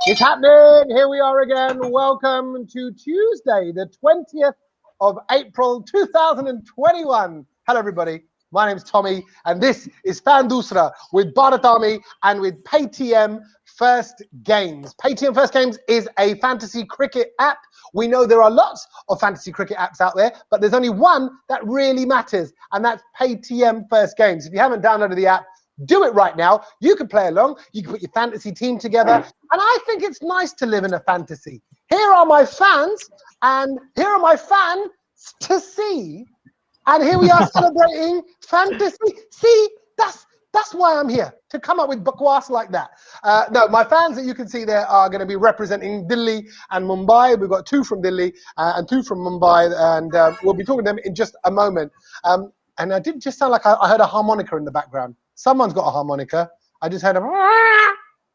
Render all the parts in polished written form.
It's happening. Here we are again. Welcome to Tuesday, the 20th of April, 2021. Hello, everybody. My name's Tommy, and this is Fan Dusra with Bharat and with Paytm First Games. Paytm First Games is a fantasy cricket app. We know there are lots of fantasy cricket apps out there, but there's only one that really matters, and that's Paytm First Games. If you haven't downloaded the app, do it right now. You can play along. You can put your fantasy team together. And I think it's nice to live in a fantasy. Here are my fans, and here are my fans to see. And here we are celebrating fantasy. See, that's why I'm here, to come up with bakwas like that. No, my fans that you can see there are going to be representing Delhi and Mumbai. We've got two from Delhi and two from Mumbai, and we'll be talking to them in just a moment. And I did just sound like I heard a harmonica in the background. Someone's got a harmonica. I just heard a...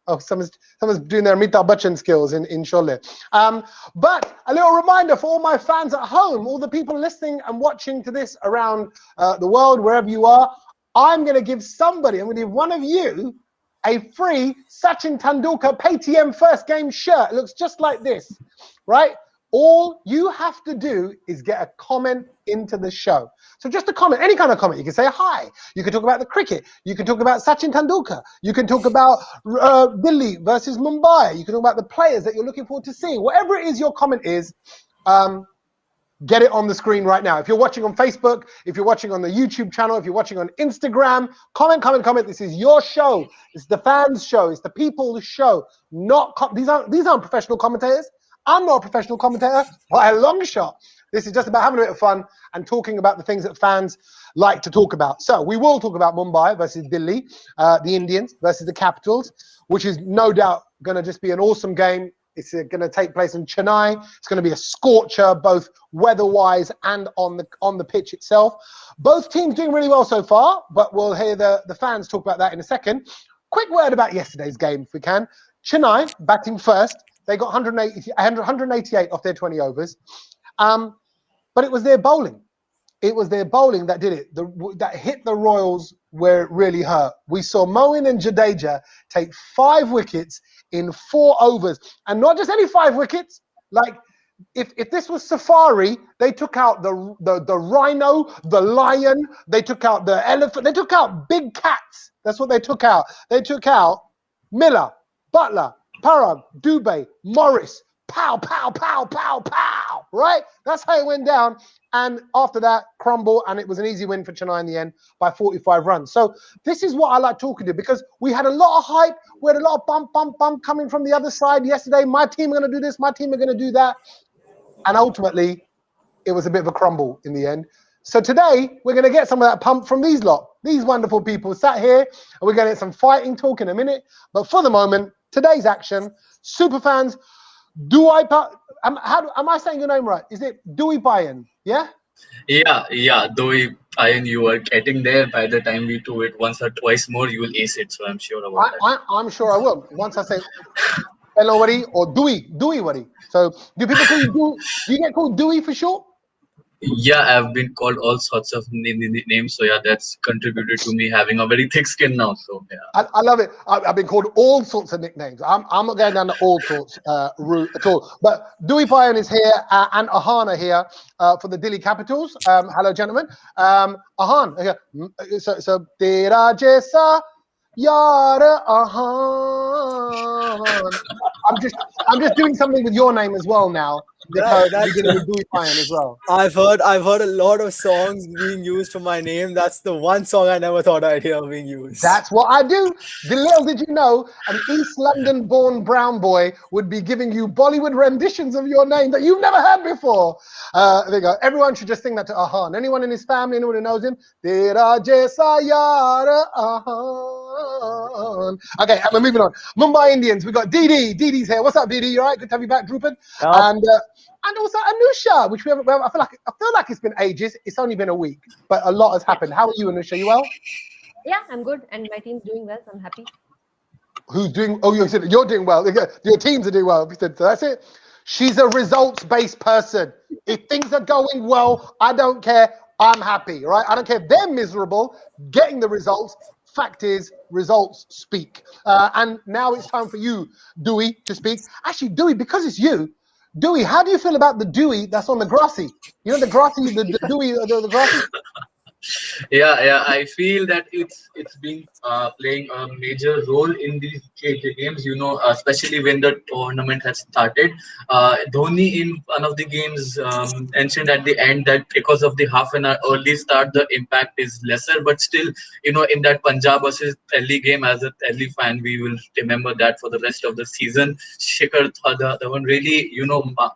Oh, someone's doing their Amitabh Bachchan skills in Sholay. But a little reminder for all my fans at home, all the people listening and watching to this around the world, wherever you are, I'm going to give one of you a free Sachin Tendulkar Paytm First Game shirt. It looks just like this, right? All you have to do is get a comment into the show. So just a comment, any kind of comment. You can say hi. You can talk about the cricket. You can talk about Sachin Tendulkar. You can talk about Delhi versus Mumbai. You can talk about the players that you're looking forward to seeing. Whatever it is your comment is, get it on the screen right now. If you're watching on Facebook, if you're watching on the YouTube channel, if you're watching on Instagram, comment. This is your show. It's the fans' show. It's the people's show. These aren't professional commentators. I'm not a professional commentator by a long shot. This is just about having a bit of fun and talking about the things that fans like to talk about. So we will talk about Mumbai versus Delhi, the Indians versus the Capitals, which is no doubt going to just be an awesome game. It's going to take place in Chennai. It's going to be a scorcher, both weather-wise and on the pitch itself. Both teams doing really well so far, but we'll hear the fans talk about that in a second. Quick word about yesterday's game, if we can. Chennai batting first. They got 188 off their 20 overs. But it was their bowling. It was their bowling that did it, that hit the Royals where it really hurt. We saw Moeen and Jadeja take 5 wickets in 4 overs. And not just any 5 wickets. Like, if this was Safari, they took out the rhino, the lion, they took out the elephant, they took out big cats. That's what they took out. They took out Miller, Butler, Parag, Dubé, Morris, pow, pow, pow, pow, pow, right? That's how it went down. And after that, crumble, and it was an easy win for Chennai in the end by 45 runs. So this is what I like talking to, because we had a lot of hype. We had a lot of bump coming from the other side yesterday. My team are going to do this. My team are going to do that. And ultimately, it was a bit of a crumble in the end. So today, we're going to get some of that pump from these wonderful people sat here, and we're going to get some fighting talk in a minute. But for the moment, today's action, Superfans, am I saying your name right? Is it Dewey Bayan? Yeah? Yeah. Though Ian, you are getting there. By the time we do it once or twice more, you will ace it. So I'm sure about that. I'm sure I will. Once I say hello, Wadi, or Dewey Wadi. So do people call you Dewey? Do you get called Dewey for short? Yeah, I've been called all sorts of names. So yeah, that's contributed to me having a very thick skin now. So yeah. I love it. I've been called all sorts of nicknames. I'm not going down the all sorts route at all. But Dewey Bayan is here and Ahana here for the Delhi Capitals. Hello, gentlemen. Ahan. So Tera Jaisa Yar Ahan. I'm just doing something with your name as well now. Because you're going to be Dewey Bayan as well. I've heard a lot of songs being used for my name. That's the one song I never thought I'd hear being used. That's what I do. Little did you know, an East London-born brown boy would be giving you Bollywood renditions of your name that you've never heard before. There you go. Everyone should just sing that to Ahan. Anyone in his family, anyone who knows him? Tera jaisa yaar Ahan. Okay, we're moving on. Mumbai Indians. We got Didi. Didi's here. What's up, Didi? You all right? Good to have you back, Drupad. And also Anusha, which I feel like it's been ages. It's only been a week, but a lot has happened. How are you, Anusha? You well? Yeah, I'm good, and my team's doing well, so I'm happy. Who's doing? Oh, you said you're doing well. Your teams are doing well. So that's it. She's a results-based person. If things are going well, I don't care. I'm happy, right? I don't care if they're miserable. Getting the results fact is, results speak. And now it's time for you, Dewey, to speak. Actually, Dewey, because it's you, Dewey, how do you feel about the Dewey that's on the grassy? You know the grassy, the Dewey, the grassy. Yeah. I feel that it's been playing a major role in these games. Especially when the tournament has started. Dhoni in one of the games mentioned at the end that because of the half an hour early start, the impact is lesser. But still, in that Punjab versus Delhi game, as a Delhi fan, we will remember that for the rest of the season. Shikhar Dhawan really,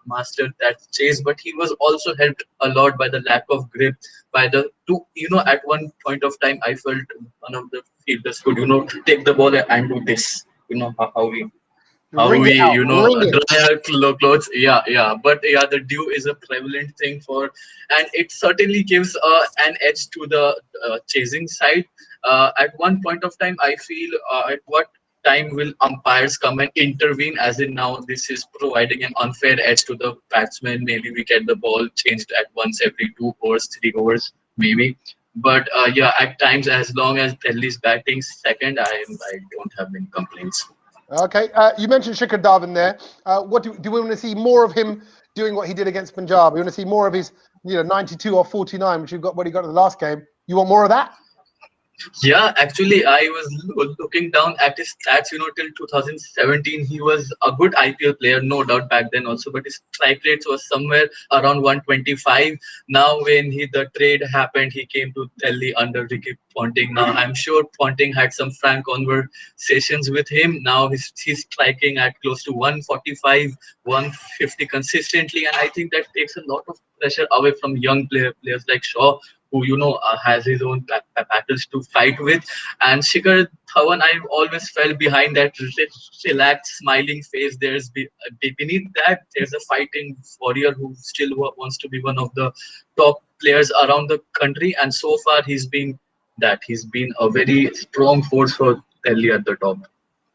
mastered that chase, but he was also helped a lot by the lack of grip by the two. At one point of time I felt one of the fielders could take the ball and do this. How Ring it we out, ring it. dry our clothes. Yeah, but yeah, the dew is a prevalent thing for, and it certainly gives an edge to the chasing side. At one point of time I feel, at what time will umpires come and intervene, as in now this is providing an unfair edge to the batsman. Maybe we get the ball changed at once every 2 overs, 3 overs, maybe. But yeah, at times, as long as Delhi's batting second, I don't have any complaints. Okay, you mentioned Shikhar Dhawan there. What do we want to see more of him doing what he did against Punjab? We want to see more of his, 92 or 49, which what he got in the last game. You want more of that? Yeah, actually, I was looking down at his stats. Till 2017, he was a good IPL player, no doubt back then also. But his strike rates was somewhere around 125. Now, when the trade happened, he came to Delhi under Ricky Ponting. Now, I'm sure Ponting had some frank conversations with him. Now he's striking at close to 145, 150 consistently, and I think that takes a lot of pressure away from young players like Shaw, who has his own battles to fight with. And Shikhar Dhawan, I've always felt behind that relaxed, smiling face, beneath that there's a fighting warrior who still wants to be one of the top players around the country. And so far, he's been a very strong force for Delhi at the top.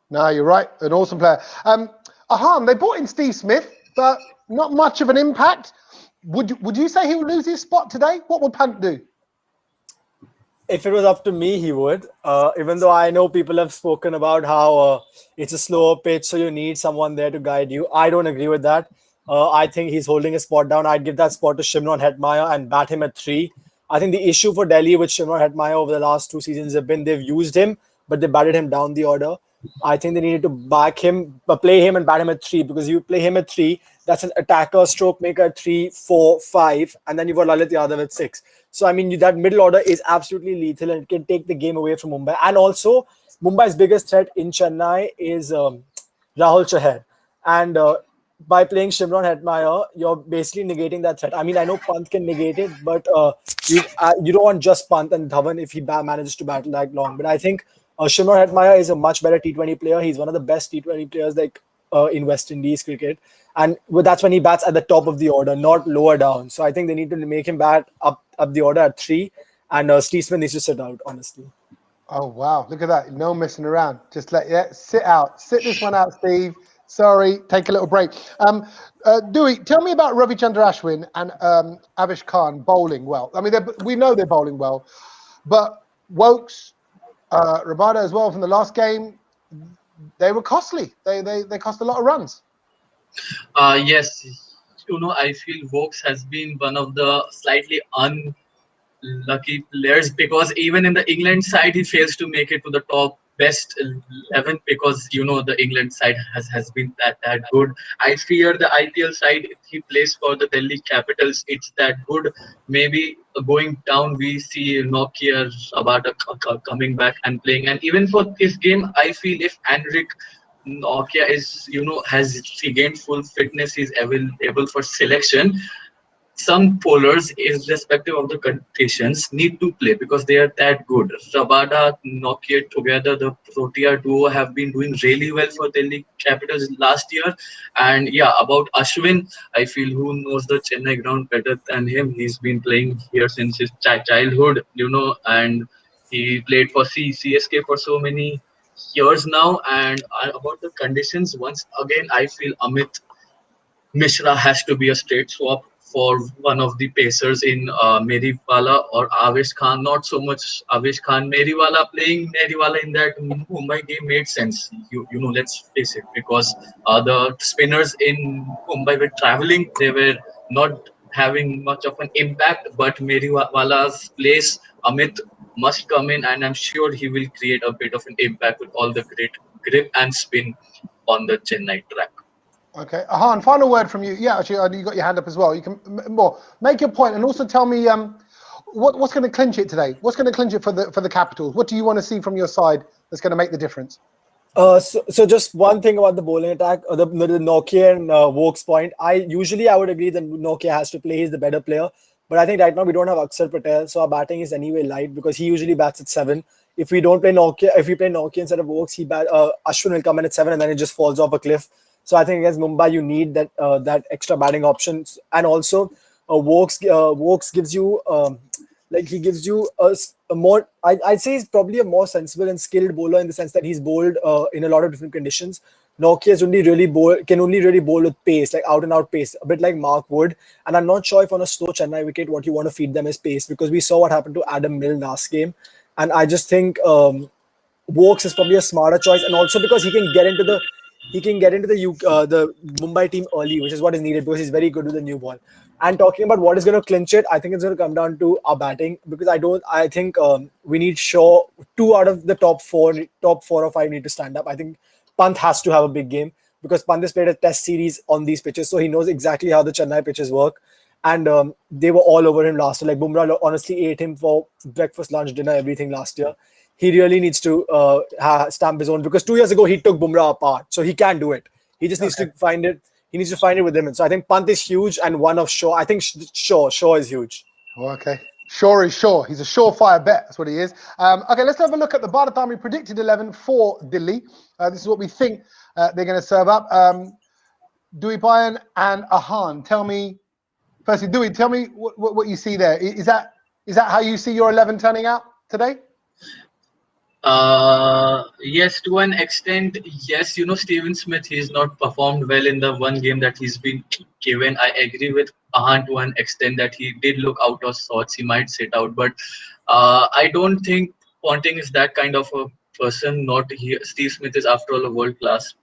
No, you're right. An awesome player. Ahan, they brought in Steve Smith, but not much of an impact. Would you say he would lose his spot today? What would Pant do? If it was up to me, he would. Even though I know people have spoken about how it's a slower pitch, so you need someone there to guide you. I don't agree with that. I think he's holding his spot down. I'd give that spot to Shimron Hetmyer and bat him at 3. I think the issue for Delhi with Shimron Hetmyer over the last 2 seasons have been they've used him, but they batted him down the order. I think they needed to back him, play him and bat him at 3, because you play him at 3, that's an attacker, stroke maker at 3, 4, 5, and then you've got Lalit Yadav at 6. So, I mean, that middle order is absolutely lethal and it can take the game away from Mumbai. And also, Mumbai's biggest threat in Chennai is Rahul Chahar. And by playing Shimron Hetmyer, you're basically negating that threat. I mean, I know Pant can negate it, but you don't want just Pant and Dhawan if he manages to battle that long. But I think Shimron Hetmyer is a much better T20 player. He's one of the best T20 players in West Indies cricket. And that's when he bats at the top of the order, not lower down. So I think they need to make him bat up the order at 3. And Steve Smith needs to sit out, honestly. Oh, wow. Look at that. No messing around. Just sit out. Sit this one out, Steve. Sorry. Take a little break. Dewey, tell me about Ravichandra Ashwin and Avish Khan bowling well. I mean, we know they're bowling well. But Wokes, Rabada as well from the last game, they were costly. They cost a lot of runs. Yes, I feel Vokes has been one of the slightly unlucky players, because even in the England side, he fails to make it to the top best 11, because the England side has been that good. I fear the IPL side, if he plays for the Delhi Capitals, it's that good. Maybe going down, we see Nokia Rabada coming back and playing. And even for this game, I feel if Henrik Nokia has regained full fitness, he's available for selection. Some bowlers, irrespective of the conditions, need to play because they are that good. Rabada, Nokia together, the Protea duo have been doing really well for Delhi Capitals last year. And yeah, about Ashwin, I feel who knows the Chennai ground better than him. He's been playing here since his childhood, and he played for CSK for so many years now. And about the conditions, once again, I feel Amit Mishra has to be a straight swap for one of the pacers in Meriwala or Avesh Khan. Not so much Avesh Khan. Meriwala playing Meriwala in that Mumbai game made sense. You know, let's face it, because the spinners in Mumbai were traveling. They were not having much of an impact. But Meriwala's place, Amit must come in, and I'm sure he will create a bit of an impact with all the great grip and spin on the Chennai track. Okay, Ahan, final word from you. Yeah, actually, you got your hand up as well. You can more make your point, and also tell me what's going to clinch it today. What's going to clinch it for the Capitals? What do you want to see from your side that's going to make the difference? So just one thing about the bowling attack, the Nokia and Vokes point. I would agree that Nokia has to play. He's the better player. But I think right now we don't have Akshar Patel, so our batting is anyway light because he usually bats at 7. If we don't play Nokia, if we play Nokia instead of Vokes, Ashwin will come in at 7 and then it just falls off a cliff. So I think against Mumbai you need that extra batting options, and also Vokes gives you he gives you a more. I'd say he's probably a more sensible and skilled bowler in the sense that he's bowled in a lot of different conditions. Nokia can only really bowl with pace, like out and out pace, a bit like Mark Wood. And I'm not sure if on a slow Chennai wicket what you want to feed them is pace, because we saw what happened to Adam Milne last game, and I just think Vokes is probably a smarter choice, and also because he can get into the Mumbai team early, which is what is needed because he's very good with the new ball. And talking about what is going to clinch it, I think it's going to come down to our batting, because I think we need Shaw. 2 out of the top 4 or 5 need to stand up. I think Pant has to have a big game because Pant has played a test series on these pitches, so he knows exactly how the Chennai pitches work. And they were all over him last year. Like Bumrah honestly ate him for breakfast, lunch, dinner, everything last year. He really needs to stamp his own, because 2 years ago he took Bumrah apart, so he can do it. He just needs to find it. He needs to find it with him. And so I think Pant is huge, and one of Shaw. I think Shaw is huge. Okay. Shaw is Shaw. He's a surefire bet. That's what he is. Okay, let's have a look at the Bharat Army predicted 11 for Delhi. This is what we think they're going to serve up. Dewey Bayan and Ahan, tell me, firstly, Dewey, tell me what you see there. Is that how you see your 11 turning out today? Yes, to an extent, yes. You know, Steven Smith, he's not performed well in the one game that he's been given. I agree with Ahan to an extent that he did look out of sorts. He might sit out, but I don't think Ponting is that kind of a person. Not he. Steve Smith is, after all, a world-class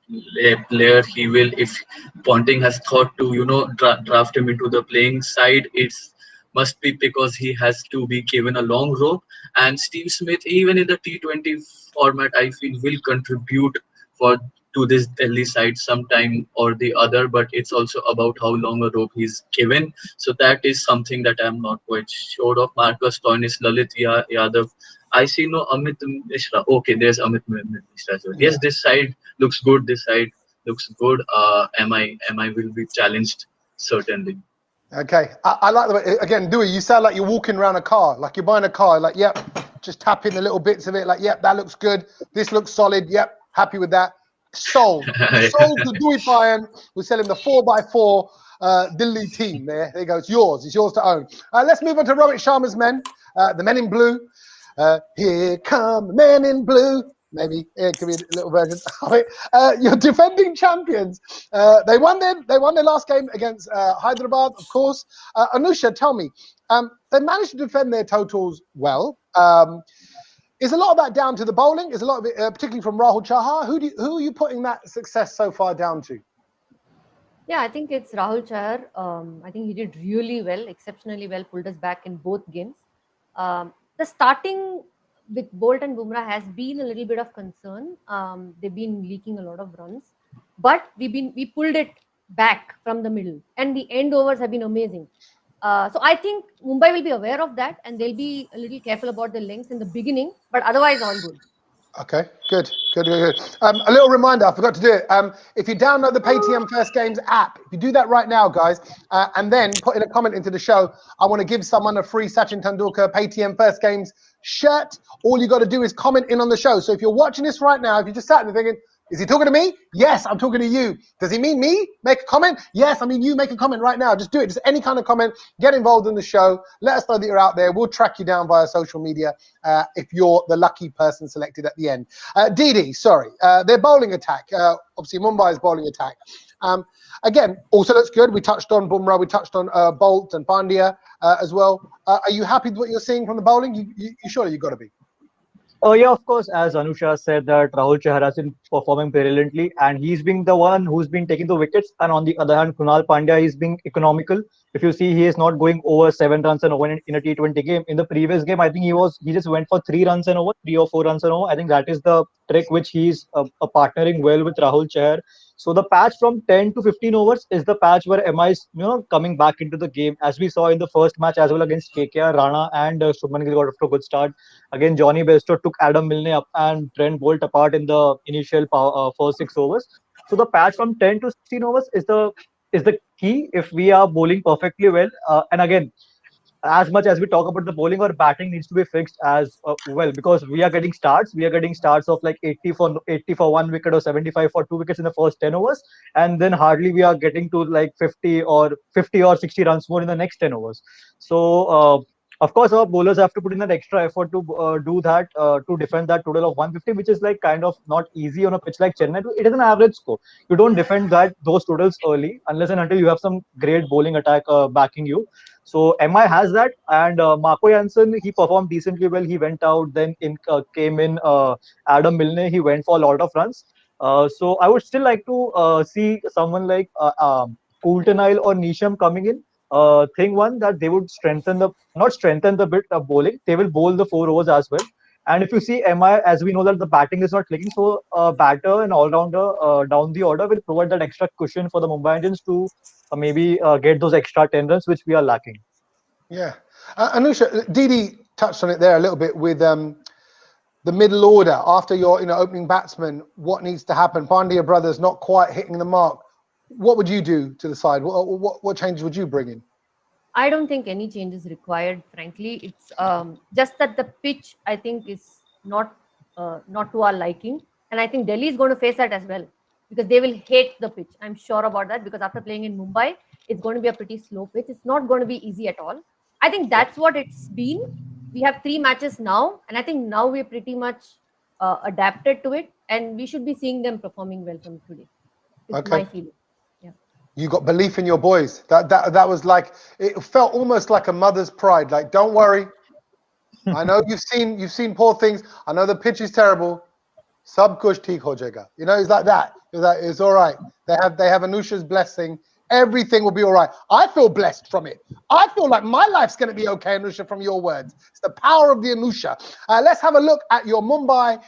player. He will, if Ponting has thought to, draft him into the playing side, it's must be because he has to be given a long rope. And Steve Smith, even in the T20 format, I feel will contribute to this Delhi side sometime or the other. But it's also about how long a rope he's given. So that is something that I'm not quite sure of. Marcus Stoinis, Lalit Yadav. I see no Amit Mishra. Okay, there's Amit Mishra as well. Yes, this side looks good. This side looks good. MI will be challenged certainly. Okay, I like the way, again, Dewey, you sound like you're walking around a car, like you're buying a car, like, yep, just tapping the little bits of it, like, yep, that looks good, this looks solid, yep, happy with that. Sold to Dewey Bayan. We're selling the 4x4 Delhi team there. There you go, it's yours to own. Let's move on to Rohit Sharma's men, the men in blue. Here come the men in blue. Maybe it could be a little version of it. Your defending champions. They won their last game against Hyderabad, of course. Anusha, tell me, they managed to defend their totals well. Is a lot of that down to the bowling? Is a lot of it, particularly from Rahul Chahar? Who are you putting that success so far down to? Yeah, I think it's Rahul Chahar. I think he did really well, exceptionally well, pulled us back in both games. The starting with Bolt and Bumrah has been a little bit of concern. They've been leaking a lot of runs, but we pulled it back from the middle, and the end overs have been amazing. So I think Mumbai will be aware of that, and they'll be a little careful about the length in the beginning, but otherwise all good. Okay, good. A little reminder, I forgot to do it. If you download the Paytm First Games app, if you do that right now, guys, and then put in a comment into the show, I want to give someone a free Sachin Tendulkar Paytm First Games shirt. All you got to do is comment in on the show. So if you're watching this right now, if you just sat there thinking, Is he talking to me? Yes, I'm talking to you. Does he mean me? Make a comment? Yes, I mean you. Make a comment right now. Just do it. Just any kind of comment. Get involved in the show. Let us know that you're out there. We'll track you down via social media if you're the lucky person selected at the end. Didi, sorry. Their bowling attack. Obviously, Mumbai's bowling attack. Again, also looks good. We touched on Bumrah. We touched on Bolt and Pandya as well. Are you happy with what you're seeing from the bowling? You surely you've got to be. Oh yeah, of course. As Anusha said, that Rahul Chahar has been performing brilliantly, and he's been the one who's been taking the wickets. And on the other hand, Kunal Pandya is being economical. If you see, he is not going over 7 runs and over in a T20 game. In the previous game, I think he just went for 3 runs and over, 3 or 4 runs and over. I think that is the trick which he's partnering well with Rahul Chahar. So the patch from 10 to 15 overs is the patch where MI is coming back into the game, as we saw in the first match as well against KKR. Rana and Shubman Gill got off to a good start. Again, Johnny Bairstow took Adam Milne up and Trent Bolt apart in the initial first 6 overs. So the patch from 10 to 16 overs is the key if we are bowling perfectly well. And again, as much as we talk about the bowling or batting needs to be fixed as well, because we are getting starts. We are getting starts of like 80 for 1 wicket or 75 for 2 wickets in the first 10 overs, and then hardly we are getting to like 50 or 60 runs more in the next 10 overs. So of course, our bowlers have to put in that extra effort to do that, to defend that total of 150, which is like kind of not easy on a pitch like Chennai. It is an average score. You don't defend those totals early unless and until you have some great bowling attack backing you. So MI has that, and Marco Jansen, he performed decently well. He went out, then came in Adam Milne. He went for a lot of runs. So I would still like to see someone like Coulter-Nile or Nisham coming in. Thing one, that they would not strengthen the bit of bowling. They will bowl the 4 overs as well. And if you see MI, as we know that the batting is not clicking, so batter and all-rounder down the order will provide that extra cushion for the Mumbai Indians to maybe get those extra 10 runs, which we are lacking. Yeah. Anusha, Didi touched on it there a little bit with the middle order. After your opening batsman, what needs to happen? Pandya brothers not quite hitting the mark. What would you do to the side? What changes would you bring in? I don't think any change is required, frankly. It's just that the pitch, I think, is not to our liking. And I think Delhi is going to face that as well, because they will hate the pitch. I'm sure about that, because after playing in Mumbai, it's going to be a pretty slow pitch. It's not going to be easy at all. I think that's what it's been. We have 3 matches now, and I think now we're pretty much adapted to it, and we should be seeing them performing well from today. It's my feeling. You got belief in your boys. That was like, it felt almost like a mother's pride. Like, don't worry. I know you've seen poor things. I know the pitch is terrible. Sab kuch theek ho jayega. It's like that. It's all right. They have Anusha's blessing. Everything will be all right. I feel blessed from it. I feel like my life's going to be okay, Anusha, from your words. It's the power of the Anusha. Let's have a look at your Mumbai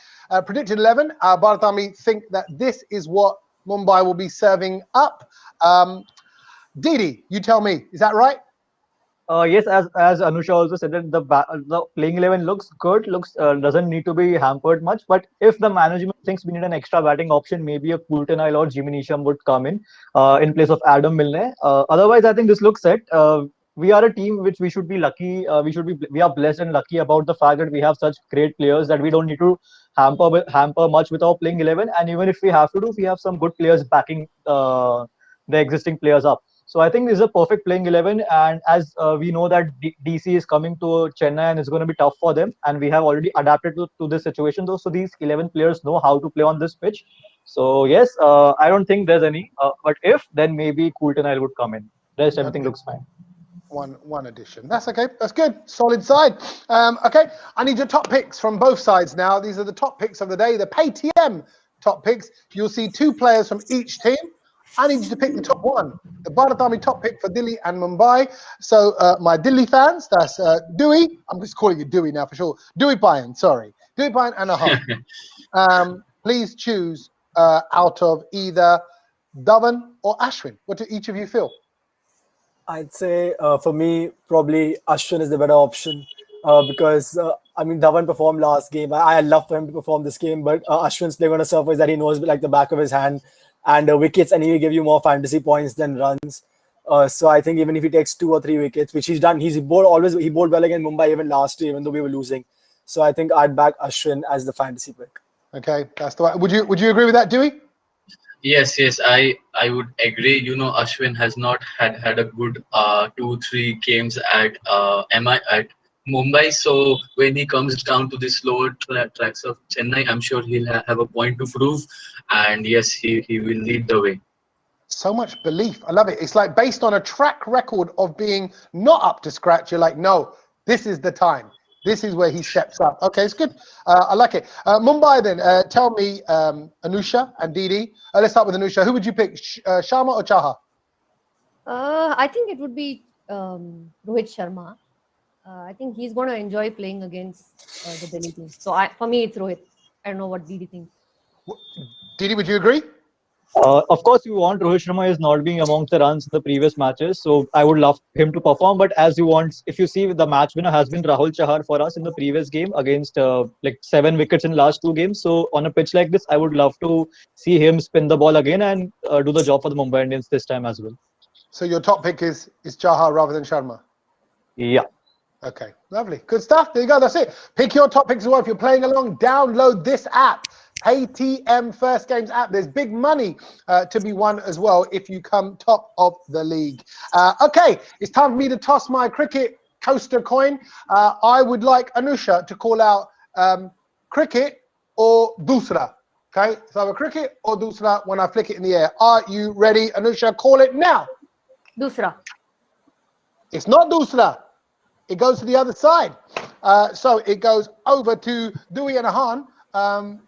predicted 11. Bharat, think that this is what Mumbai will be serving up. Didi, you tell me, is that right? Yes, as Anusha also said, that the playing 11 looks good, doesn't need to be hampered much. But if the management thinks we need an extra batting option, maybe a Coulter-Nile or Jimmy Neesham would come in place of Adam Milne. Otherwise, I think this looks set. We are a team which we should be lucky. We are blessed and lucky about the fact that we have such great players that we don't need to hamper much with our playing 11. And even if we have to we have some good players backing the existing players up. So I think this is a perfect playing 11, and as we know that DC is coming to Chennai and it's going to be tough for them, and we have already adapted to this situation though. So these 11 players know how to play on this pitch. So yes, I don't think there's any. But if, then maybe Coulter-Nile would come in. Rest everything looks fine. One addition. That's okay. That's good. Solid side. Okay, I need your top picks from both sides now. These are the top picks of the day. The PayTM top picks. You'll see 2 players from each team. I need you to pick the top one. The Bharat top pick for Delhi and Mumbai. So my Delhi fans, that's Dewey. I'm just calling you Dewey now for sure. Dewey Payan, sorry. Dewey Payan and a half. Please choose out of either Dhawan or Ashwin. What do each of you feel? I'd say for me, probably Ashwin is the better option because, Dhawan performed last game. I love for him to perform this game, but Ashwin's playing on a surface that he knows like the back of his hand, and wickets, and he will give you more fantasy points than runs. So I think even if he takes 2 or 3 wickets, which he's done, he bowled well against Mumbai even last year, even though we were losing. So I think I'd back Ashwin as the fantasy pick. Okay, that's the way. Would you agree with that, Dewey? Yes, yes, I would agree. Ashwin has not had a good 2-3 games at MI at Mumbai. So when he comes down to the slower tracks of Chennai, I'm sure he'll have a point to prove. And yes, he will lead the way. So much belief. I love it. It's like based on a track record of being not up to scratch. You're like, no, this is the time. This is where he steps up. Okay, it's good. I like it. Mumbai then. Tell me, Anusha and Didi. Let's start with Anusha. Who would you pick, Sharma or Chaha? I think it would be Rohit Sharma. I think he's going to enjoy playing against the Delhi team. So for me, it's Rohit. I don't know what Didi thinks. Didi, would you agree? Of course, you want Rohit Sharma is not being amongst the runs in the previous matches, so I would love him to perform. But as you want, if you see, the match winner has been Rahul Chahar for us in the previous game against like 7 wickets in last 2 games. So on a pitch like this, I would love to see him spin the ball again and do the job for the Mumbai Indians this time as well. So your top pick is Chahar rather than Sharma? Yeah. Okay, lovely. Good stuff. There you go. That's it. Pick your top picks as well. If you're playing along, download this app. ATM First Games app. There's big money to be won as well if you come top of the league. Okay, it's time for me to toss my cricket coaster coin. I would like Anusha to call out cricket or dusra. Okay, so either cricket or dusra when I flick it in the air. Are you ready, Anusha? Call it now. Dusra. It's not dusra. It goes to the other side. So it goes over to Dewey and Ahan.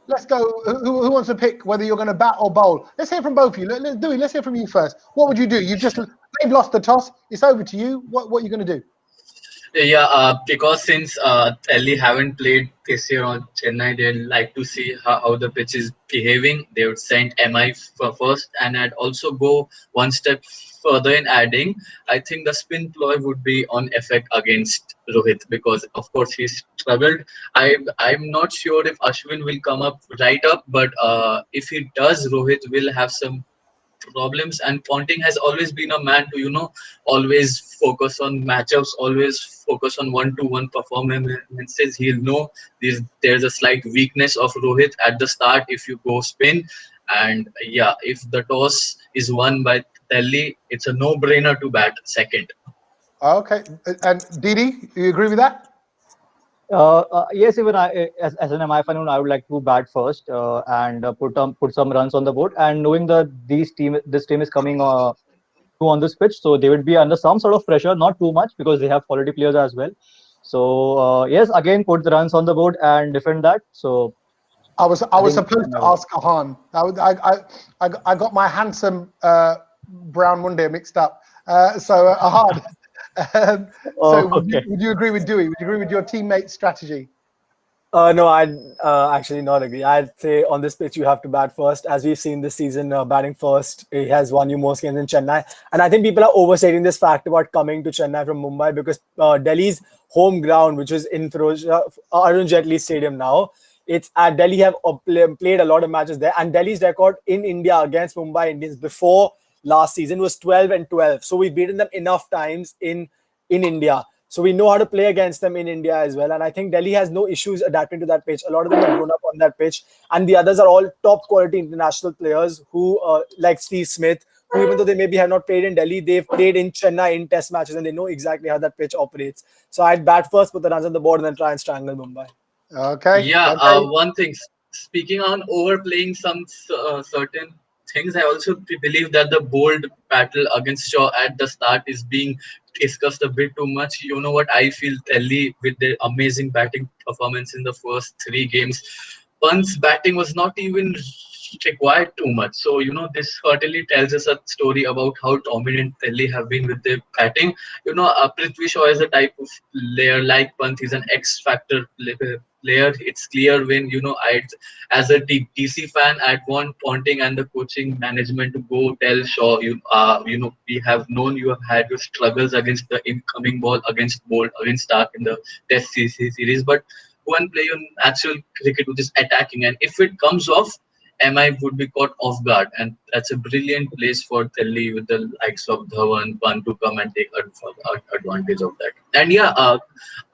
Let's go. Who wants to pick whether you're going to bat or bowl? Let's hear from both of you. Dewey, let's hear from you first. What would you do? They've lost the toss. It's over to you. What are you going to do? Yeah, because since Delhi haven't played this year on Chennai, they'd like to see how the pitch is behaving. They would send MI for first, and I'd also go one step further in adding. I think the spin ploy would be on effect against Rohit because, of course, he's struggled. I'm not sure if Ashwin will come up right up, but if he does, Rohit will have some problems. And Ponting has always been a man to always focus on matchups, always focus on one-to-one performances. He'll know there's a slight weakness of Rohit at the start if you go spin. And yeah, if the toss is won by Delhi, it's a no-brainer to bat second. Okay, and Didi, you agree with that? Yes, even as an MI fan, I would like to bat first and put some runs on the board. And knowing that this team is coming through on this pitch, so they would be under some sort of pressure, not too much because they have quality players as well. So yes, again, put the runs on the board and defend that. So I was supposed to ask Ahan. I got my handsome brown Monday mixed up. So Ahan. Would you agree with Dewey? Would you agree with your teammate's strategy? No, I'd actually not agree. I'd say on this pitch you have to bat first. As we've seen this season, batting first, he has won you most games in Chennai. And I think people are overstating this fact about coming to Chennai from Mumbai because Delhi's home ground, which is in Arun Jaitley Stadium now, it's at Delhi have played a lot of matches there. And Delhi's record in India against Mumbai Indians before last season was 12-12. So we've beaten them enough times in India. So we know how to play against them in India as well. And I think Delhi has no issues adapting to that pitch. A lot of them have grown up on that pitch. And the others are all top quality international players who, like Steve Smith, who even though they maybe have not played in Delhi, they've played in Chennai in test matches and they know exactly how that pitch operates. So I'd bat first, put the runs on the board and then try and strangle Mumbai. Okay. Yeah, one thing, speaking on overplaying some certain things, I also believe that the bold battle against Shaw at the start is being discussed a bit too much. You know what I feel? Delhi, with their amazing batting performance in the first 3 games, Pant's batting was not even required too much. So, this certainly tells us a story about how dominant Delhi have been with their batting. Prithvi Shaw is a type of player like Pant. He's an X-factor player. It's clear when, as a DC fan, I'd want Ponting and the coaching management to go tell Shaw, we have known you have had your struggles against the incoming ball, against Bolt, against Stark in the Test series, but go and play your natural cricket, which is attacking. And if it comes off, MI would be caught off guard. And that's a brilliant place for Delhi with the likes of Dhawan, Pant to come and take advantage of that. And yeah,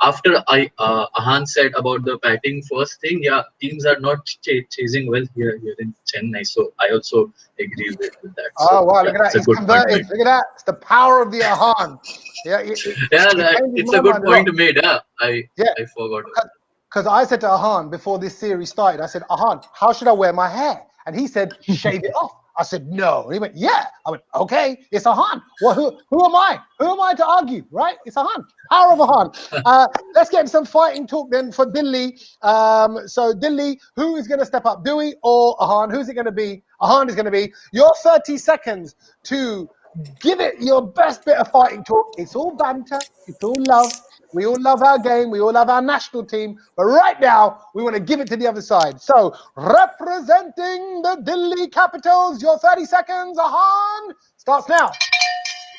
after Ahan said about the batting first thing, yeah, teams are not chasing well here in Chennai. So I also agree with that. Oh So wow! yeah, Look at that. it's a He's good point converted. made. Look at that. It's the power of the Ahan. Yeah, Yeah, it changes it's a my good mind a lot. point made. Yeah, Yeah, I forgot. because I said to Ahan before this series started, I said, Ahan, how should I wear my hair? And he said, shave it off. I said, no. And he went, yeah. I went, okay, it's Ahan. Well, who am I? Who am I to argue, right? It's Ahan. Power of Ahan. Let's get some fighting talk then for Delhi. So Delhi, who is going to step up, Dewey or Ahan? Who's it going to be? Ahan is going to be your 30 seconds to give it your best bit of fighting talk. It's all banter. It's all love. We all love our game. We all love our national team. But right now, we want to give it to the other side. So, representing the Delhi Capitals, your 30 seconds, Ahan, starts now.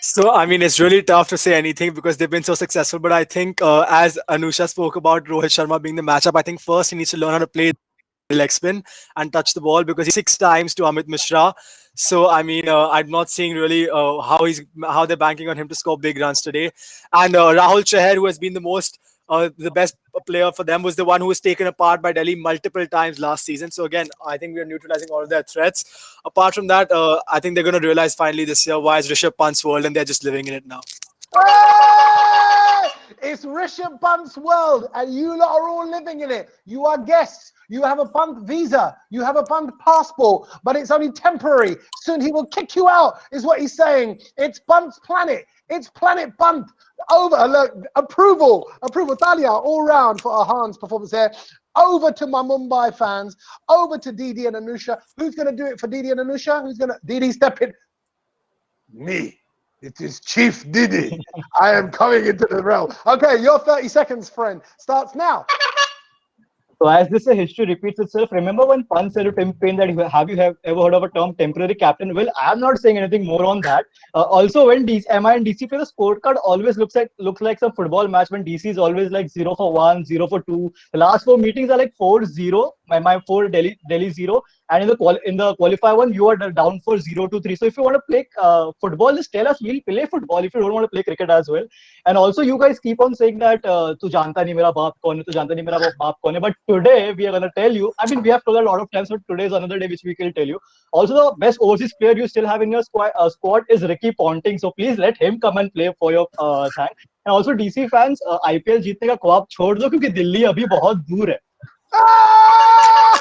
So, I mean, it's really tough to say anything because they've been so successful. But I think, as Anusha spoke about Rohit Sharma being the matchup, I think first he needs to learn how to play leg spin and touch the ball because he's 6 times to Amit Mishra. So I mean, I'm not seeing really how they're banking on him to score big runs today. And Rahul Chahar, who has been the best player for them, was the one who was taken apart by Delhi multiple times last season. So again, I think we are neutralizing all of their threats. Apart from that, I think they're going to realize finally this year why is Rishabh Pant's world, and they're just living in it now. Hey! It's Rishabh Pant's world, and you lot are all living in it. You are guests. You have a Pant visa. You have a Pant passport, but it's only temporary. Soon he will kick you out, is what he's saying. It's Pant's planet. It's Planet Pant. Over. Look, approval. Talia all round for Ahan's performance there. Over to my Mumbai fans. Over to Didi and Anusha. Who's going to do it for Didi and Anusha? Who's going to? Didi, step in. Me. It is Chief Didi. I am coming into the realm. Okay, your 30 seconds, friend, starts now. So as this history repeats itself, remember when Pant said to Tim Payne that have you ever heard of a term temporary captain? Well, I'm not saying anything more on that. Also, when MI and DC play, the scorecard always looks like some football match when DC is always like 0 for 1, 0 for 2. The last 4 meetings are like 4-0. My 4 Delhi 0. And in the qualifier one, you are down for 0-3. So if you want to play football, just tell us. We'll play football if you don't want to play cricket as well. And also, you guys keep on saying that tu janta nahi mera baap kaun hai, tu janta nahi mera baap kaun hai. But today we are gonna tell you. I mean, we have told a lot of times, but today is another day which we will tell you. Also, the best overseas player you still have in your squad is Ricky Ponting. So please let him come and play for your thank. And also, DC fans, IPL जीतने का ख्वाब छोड़ दो क्योंकि दिल्ली अभी बहुत दूर है. Oh,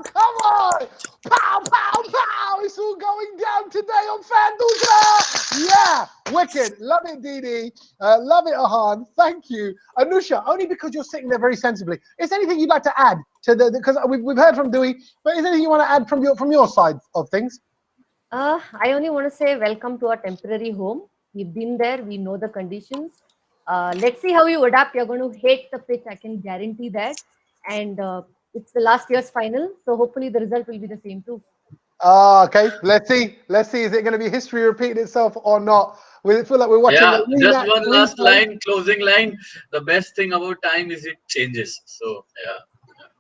come on! Pow, pow, pow! It's all going down today on FanDuel. Yeah, wicked. Love it, Didi. Love it, Ahan. Thank you. Anusha, only because you're sitting there very sensibly. Is there anything you'd like to add to because we've heard from Dewey, but is there anything you want to add from your side of things? I only want to say welcome to our temporary home. We've been there. We know the conditions. Let's see how you adapt. You're going to hate the pitch. I can guarantee that. And it's the last year's final. So hopefully the result will be the same too. Okay. Let's see. Is it going to be history repeating itself or not? We feel like we're watching. Yeah, just one last line, closing line. The best thing about time is it changes. So yeah.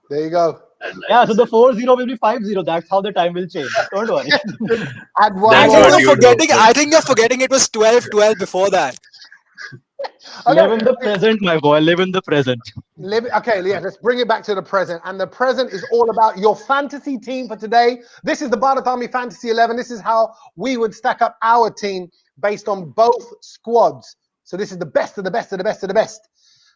There you go. Yeah, so the 4-0 will be 5-0. That's how the time will change. Don't worry. Add one I more. think you're forgetting it was 12-12 before that. Okay. Live in the present, my boy. Live in the present. Okay, yeah, let's bring it back to the present. And the present is all about your fantasy team for today. This is the Bharat Army Fantasy 11. This is how we would stack up our team based on both squads. So this is the best of the best of the best of the best.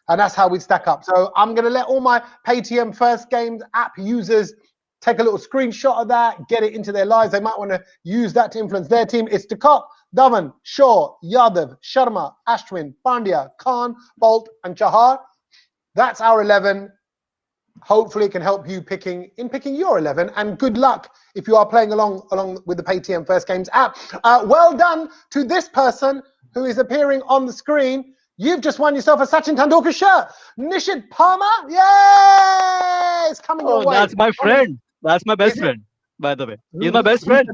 And that's how we stack up. So I'm going to let all my Paytm First Games app users take a little screenshot of that, get it into their lives. They might want to use that to influence their team. It's Stakop, Dhawan, Shaw, Yadav, Sharma, Ashwin, Pandya, Khan, Bolt, and Chahar. That's our 11. Hopefully it can help you picking your 11. And good luck if you are playing along with the Paytm First Games app. Well done to this person who is appearing on the screen. You've just won yourself a Sachin Tendulkar shirt. Nishit Palmer, yay! It's coming your way. That's my friend. That's my best friend, by the way. He's my best friend.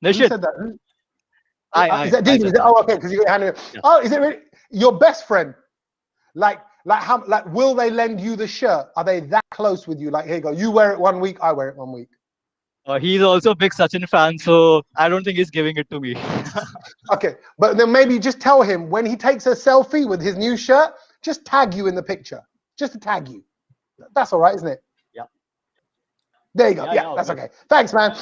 Who Nishit. said that? Is that Didi? Oh, okay, because you got your hand in it. Yeah. Oh, is it really your best friend? Like will they lend you the shirt? Are they that close with you? Like, here you go. You wear it 1 week, I wear it 1 week. He's also a big Sachin fan, so I don't think he's giving it to me. Okay, but then maybe just tell him when he takes a selfie with his new shirt, just tag you in the picture. Just to tag you. That's all right, isn't it? Yeah. There you go. Yeah, Yeah, yeah, that's okay. okay. Thanks, man.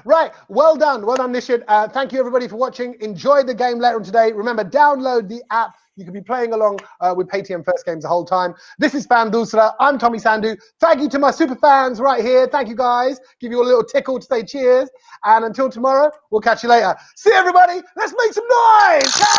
Right. Well done. Well done, Nishid. Thank you, everybody, for watching. Enjoy the game later on today. Remember, download the app. You can be playing along with Paytm First Games the whole time. This is Fan Dusra. I'm Tommy Sandhu. Thank you to my super fans right here. Thank you, guys. Give you a little tickle to say cheers. And until tomorrow, we'll catch you later. See you, everybody. Let's make some noise.